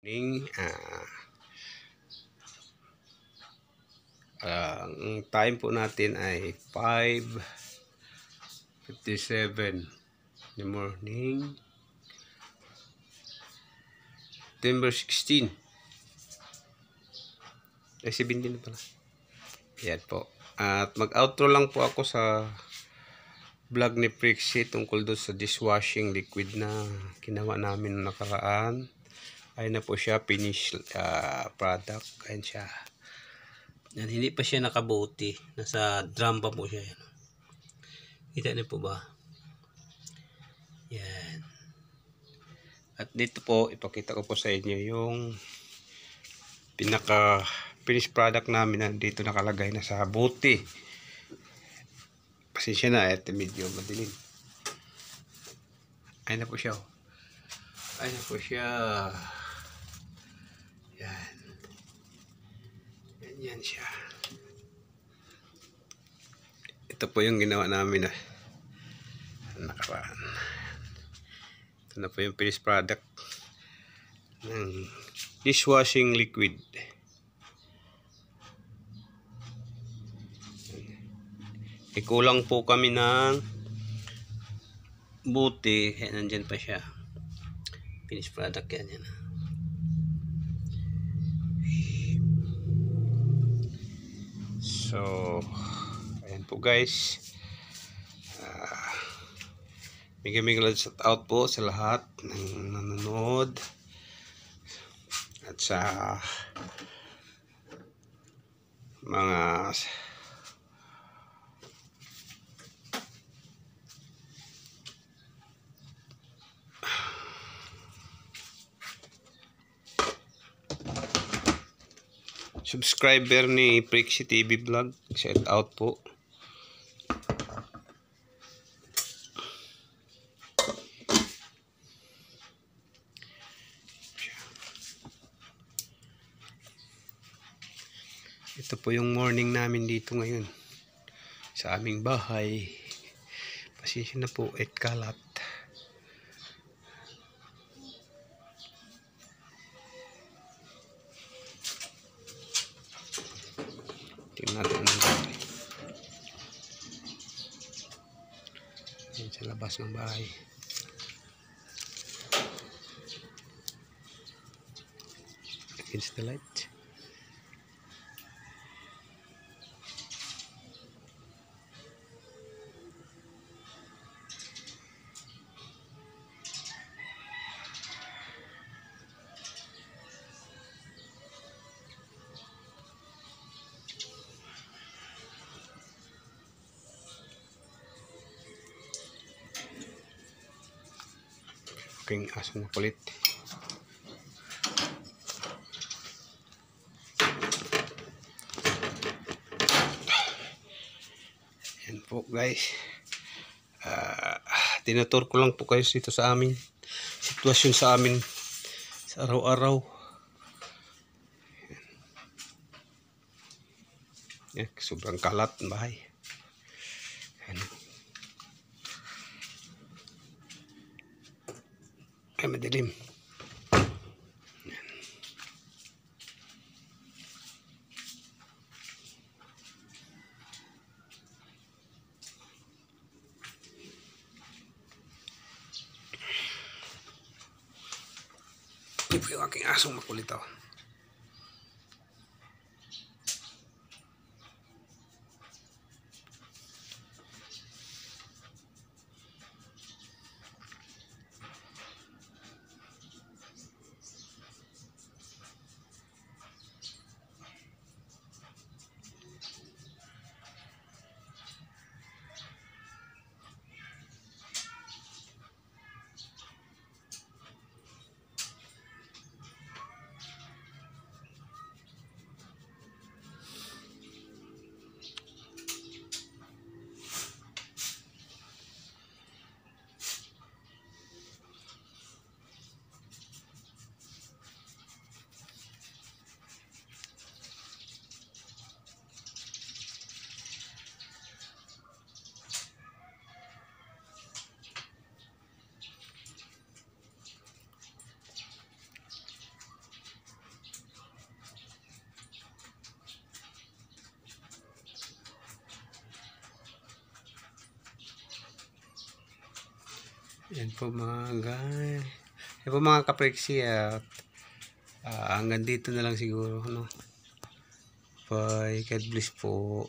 Morning. Ang time po natin ay 5:57 in the morning, September 16. Ay, 17 na pala. Yan po. At mag-outro lang po ako sa vlog ni Prixie tungkol doon sa dishwashing liquid na ginawa namin noong nakaraan. Ay na po siya, finished product. Ayan siya. Yan, hindi pa siya nakabuti. Nasa drum pa po siya. Yan. Kita niyo po ba? Yan. At dito po, ipakita ko po sa inyo yung pinaka finished product namin na dito nakalagay na sa buti. Pasensya na, ito medyo madilim. Ayun na po siya. Ayun na po siya. Yan. Yan siya. Ito po yung ginawa namin na nakaraan. Ito na po yung finished product ng dishwashing liquid. Ikulang po kami ng buti. Nandyan pa siya. Finished product yan. Yan. So, ayan po guys. Bigyan shout out po sa lahat ng nanonood. At sa mga subscriber ni Prixie TV Vlog, shout out po. Ito po yung morning namin dito ngayon sa aming bahay. Pasensya na po, kalat. Tingnan natin ang bahay. Yan sa labas ng bahay. Against the light. Aking asong makulit. Yan po guys. Tinutur ko lang po kayo dito sa amin sitwasyon sa amin sa araw-araw. Yan, sobrang kalat ng bahay. Yan. Ay, madilim. Yan. Ito po yung aking asong makulit ako. Yan po mga guys. Yan po mga kapriksi at hanggang dito na lang siguro. Bye. God bless po.